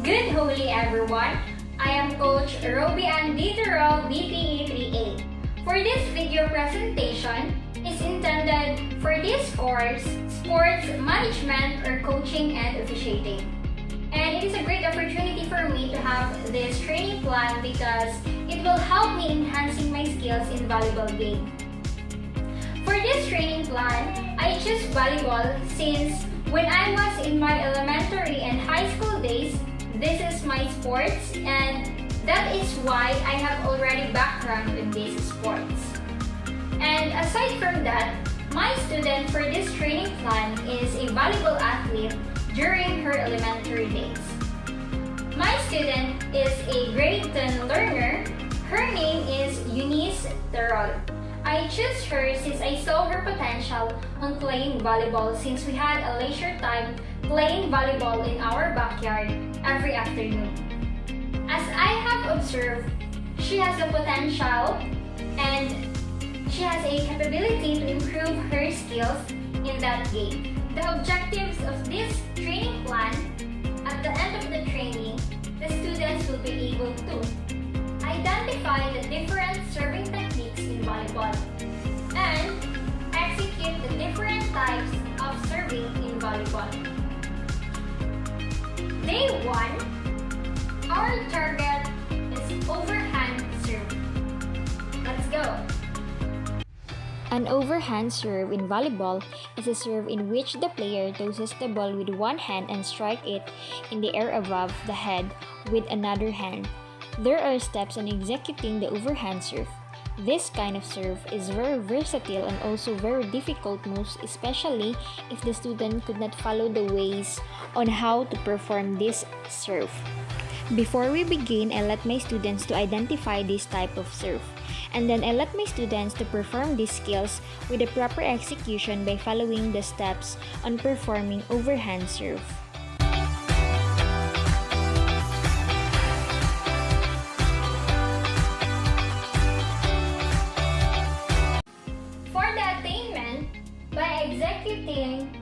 Good holy everyone, I am Coach Roby Anditero, BPE 3A. For this video presentation is intended for this course, Sports Management or Coaching and Officiating. And it is a great opportunity for me to have this training plan because it will help me enhancing my skills in volleyball game. For this training plan, I choose volleyball since when I was in my elementary and high school days, this is my sports and that is why I have already background in these sports. And aside from that, my student for this training plan is a volleyball athlete during her elementary days. My student is a grade 10 learner. Her name is Eunice Terol. I chose her since I saw her potential on playing volleyball since we had a leisure time playing volleyball in our backyard every afternoon. As I have observed, she has a potential and she has a capability to improve her skills in that game. The objectives of this training plan, at the end of the training, the students will be able to identify the different serving techniques in volleyball and execute the different types of serving in volleyball. Day 1, our target is overhand serve. Let's go! An overhand serve in volleyball is a serve in which the player tosses the ball with one hand and strike it in the air above the head with another hand. There are steps in executing the overhand serve. This kind of serve is very versatile and also very difficult, most especially if the student could not follow the ways on how to perform this serve. Before we begin, I let my students to identify this type of serve. And then I let my students to perform these skills with the proper execution by following the steps on performing overhand serve. For the attainment, by executing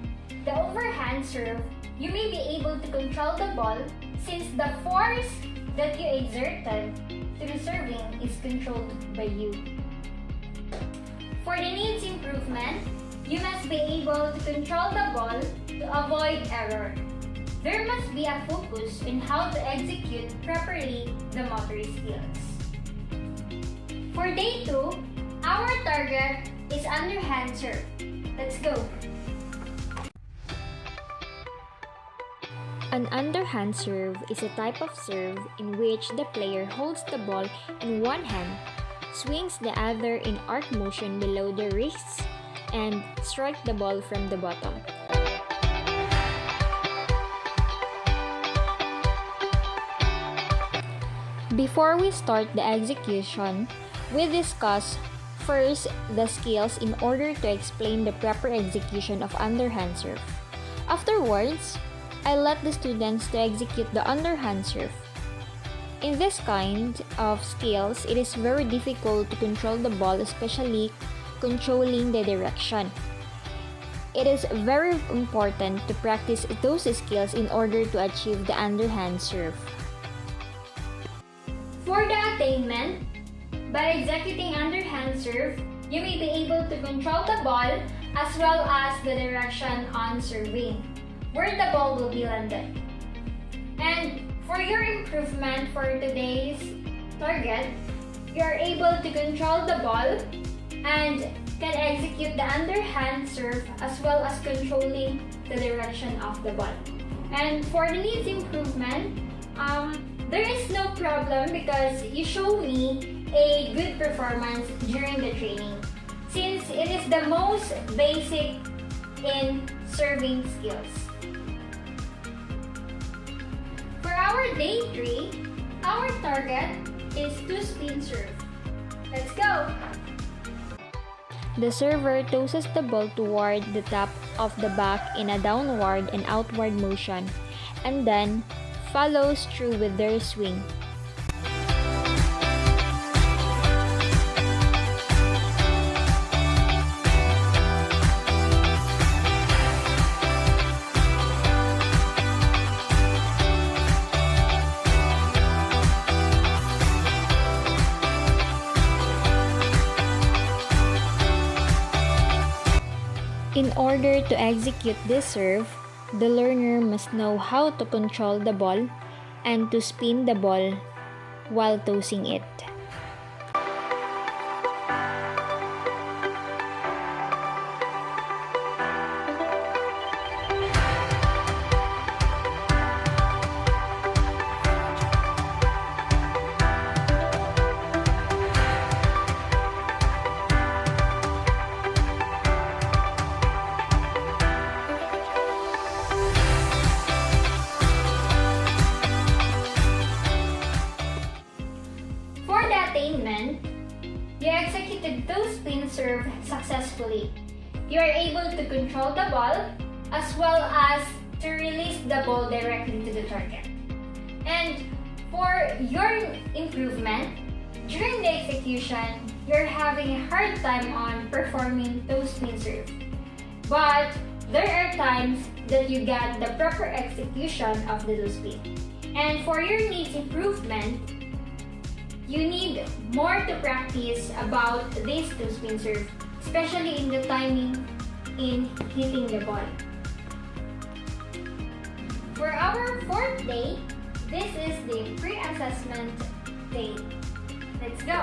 the overhand serve, you may be able to control the ball since the force that you exerted through serving is controlled by you. For the needs improvement, you must be able to control the ball to avoid error. There must be a focus in how to execute properly the motor skills. For day 2, our target is underhand serve. Let's go! An underhand serve is a type of serve in which the player holds the ball in one hand, swings the other in arc motion below the wrists, and strike the ball from the bottom. Before we start the execution, we discuss first the skills in order to explain the proper execution of underhand serve. Afterwards, I let the students to execute the underhand serve. In this kind of skills, it is very difficult to control the ball, especially controlling the direction. It is very important to practice those skills in order to achieve the underhand serve. For the attainment, by executing underhand serve, you may be able to control the ball as well as the direction on serving, where the ball will be landed. And for your improvement for today's target, you are able to control the ball and can execute the underhand serve as well as controlling the direction of the ball. And for the needs improvement, there is no problem because you show me a good performance during the training since it is the most basic in serving skills. For our day 3, our target is to spin serve. Let's go! The server tosses the ball toward the top of the back in a downward and outward motion, and then follows through with their swing. In order to execute this serve, the learner must know how to control the ball and to spin the ball while tossing it. You executed those spin serve successfully. You are able to control the ball as well as to release the ball directly to the target. And for your improvement, during the execution, you're having a hard time on performing those spin serve. But there are times that you get the proper execution of the toe spin. And for your needs improvement, you need more to practice about this toe spin serve, especially in the timing in hitting the ball. For our fourth day, this is the pre-assessment day. Let's go!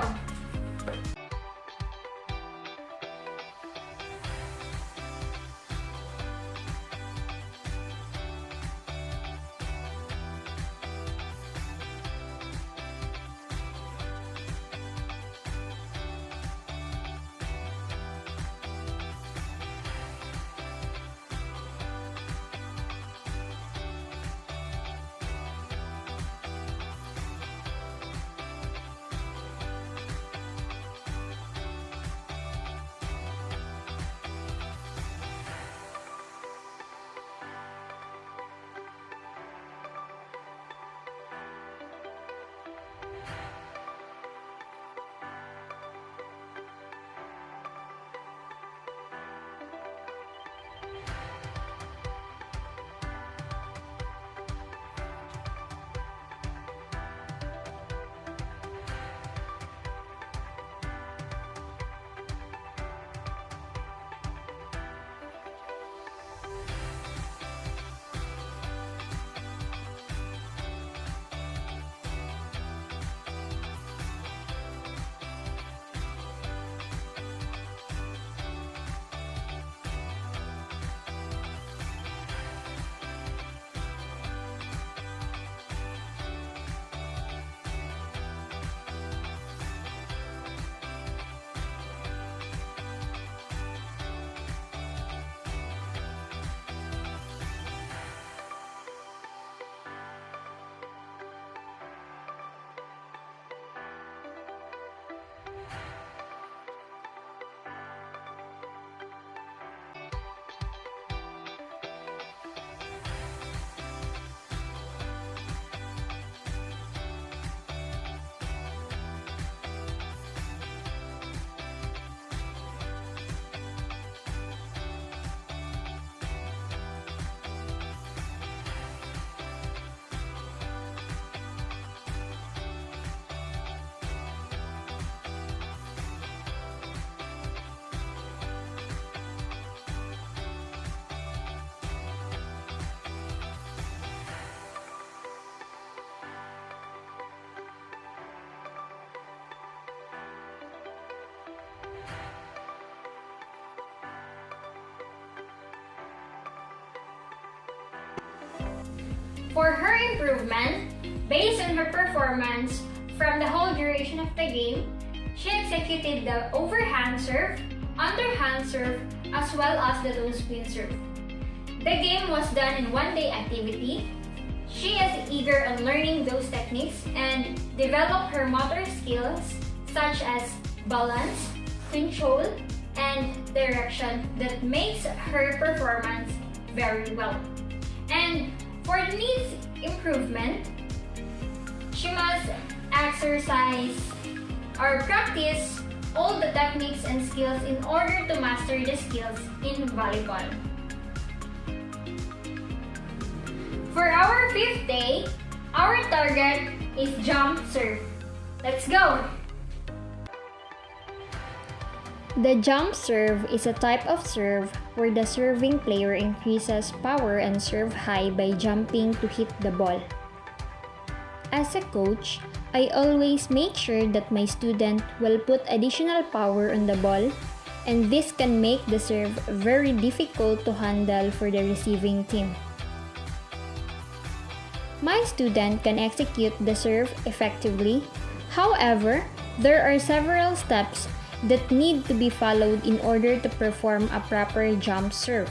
For her improvement, based on her performance from the whole duration of the game, she executed the overhand serve, underhand serve, as well as the toe spin serve. The game was done in one-day activity. She is eager on learning those techniques and develop her motor skills such as balance, control, and direction that makes her performance very well. And for the needs improvement, she must exercise or practice all the techniques and skills in order to master the skills in volleyball. For our fifth day, our target is jump serve. Let's go! The jump serve is a type of serve where the serving player increases power and serve high by jumping to hit the ball. As a coach, I always make sure that my student will put additional power on the ball, and this can make the serve very difficult to handle for the receiving team. My student can execute the serve effectively. However, there are several steps that need to be followed in order to perform a proper jump serve.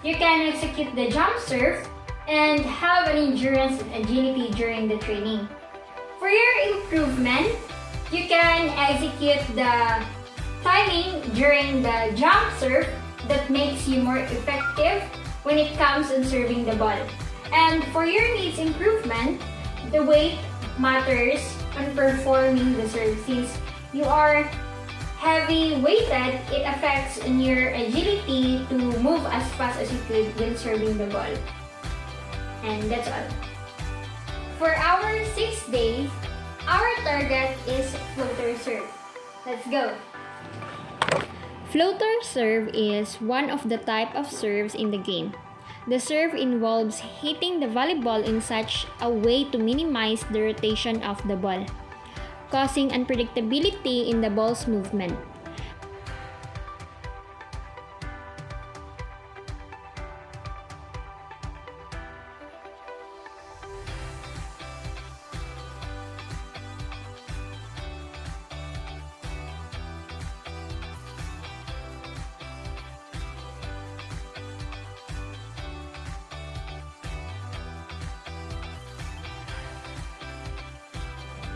You can execute the jump serve and have an endurance and agility during the training. For your improvement, you can execute the timing during the jump serve that makes you more effective when it comes on serving the ball. And for your needs improvement, the weight matters on performing the serve. Since you are heavy weighted, it affects on your agility to move as fast as you could when serving the ball. And that's all. For our 6 days, our target is floater serve. Let's go! Floater serve is one of the type of serves in the game. The serve involves hitting the volleyball in such a way to minimize the rotation of the ball, causing unpredictability in the ball's movement.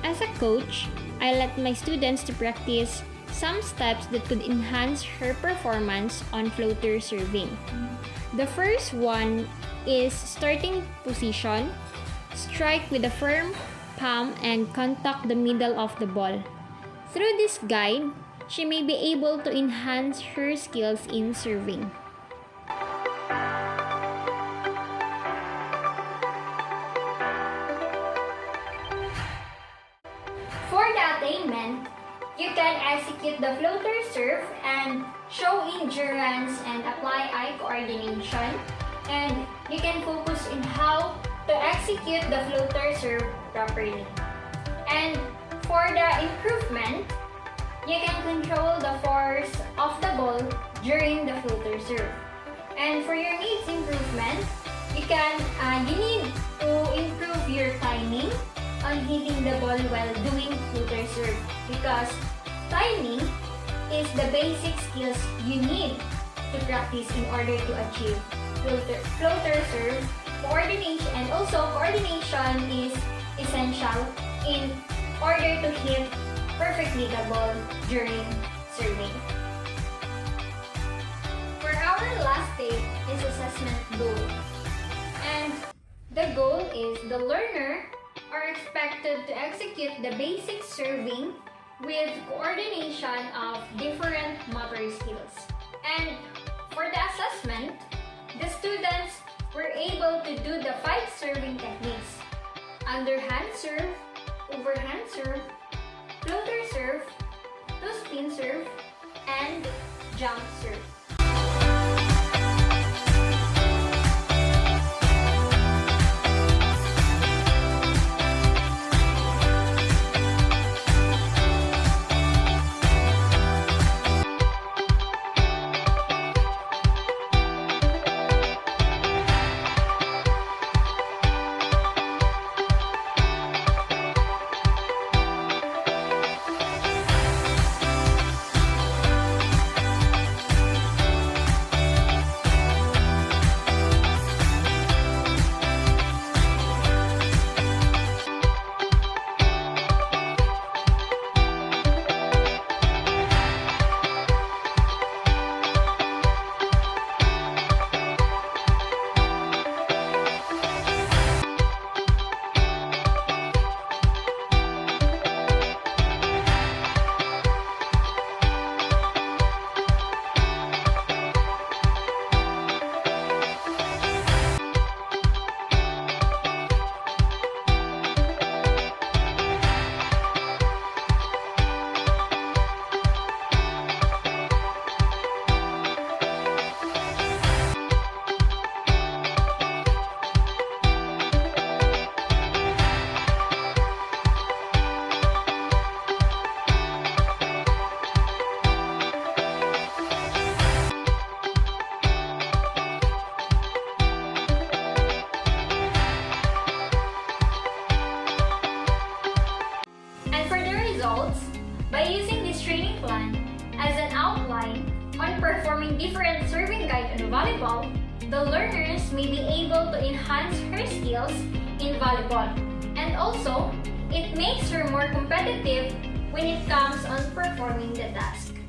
As a coach, I let my students to practice some steps that could enhance her performance on floater serving. The first one is starting position. Strike with a firm palm and contact the middle of the ball. Through this guide, she may be able to enhance her skills in serving. You can execute the floater serve and show endurance and apply eye coordination, and you can focus on how to execute the floater serve properly. And for the improvement, you can control the force of the ball during the floater serve. And for your needs improvement, you need to improve your timing on hitting the ball while doing floater serve, because timing is the basic skills you need to practice in order to achieve floater serve coordination. And also coordination is essential in order to hit perfectly the ball during serving. For our last day is assessment goal, and the goal is the learner are expected to execute the basic serving with coordination of different motor skills. And for the assessment, the students were able to do the 5 serving techniques: underhand serve, overhand serve, floater serve, two-spin serve, and jump serve. On performing different serving guide on volleyball, the learners may be able to enhance her skills in volleyball. And also, it makes her more competitive when it comes on performing the task.